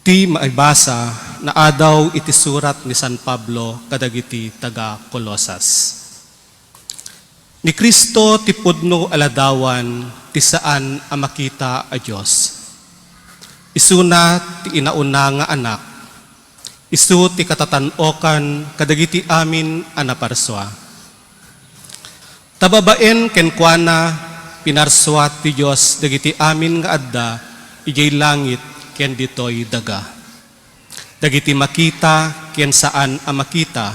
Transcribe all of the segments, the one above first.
Ti Maibasa na adaw iti surat ni San Pablo kadagiti taga Colosas. Ni Kristo ti pudno aladawan ti saan a makita a Dios. Isuna ti inauna nga anak. Isu ti katatan-okan kadagiti amin a naparswa. Tababaen kenkwana pinarswa ti Dios dagiti amin nga adda ijay langit ken ditoy daga. Dagiti makita ken saan a makita,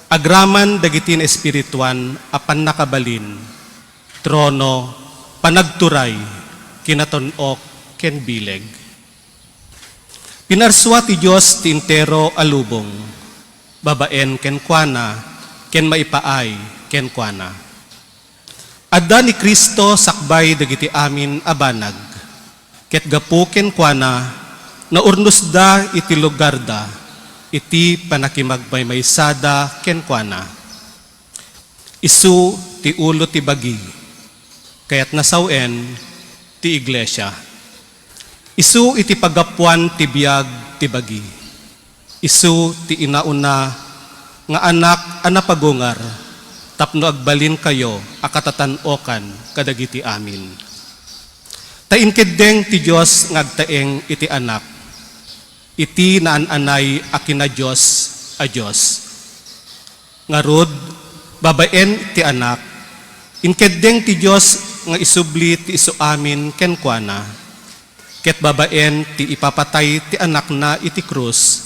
agraman dagiti na espirituan apan nakabalin, trono, panagturay, kinaton-ok ken bileg. Pinarswa ti Dios ti entero alubong, babaen ken kuana, ken maipaay ken kuana. Adda ni Kristo sakbay dagiti amin a banag, ket gapu ken kuana, naurnos da iti lugar da, iti panakimagmaymaysada ken kuana. Isu ti ulo ti bagi, kayat nasawen ti iglesia. Isu iti pagapuan ti biag ti bagi. Isu ti inauna nga anak anapagungar, tapno agbalin kayo akatatan-okan kadagiti amin. Tainkeddeng ti Dios ngagtaeng iti anak, iti naan-anay akina Dios a Dios. Ngarud, babaen ti anak, inkeddeng ti Dios nga isubli ti isu amin ken kuana, ket babaen ti ipapatay ti anak na iti krus,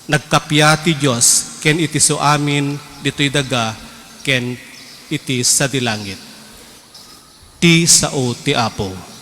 nagkapya ti Dios ken iti isu amin ditoy daga ken iti sa dilangit. Ti sao ti Apo.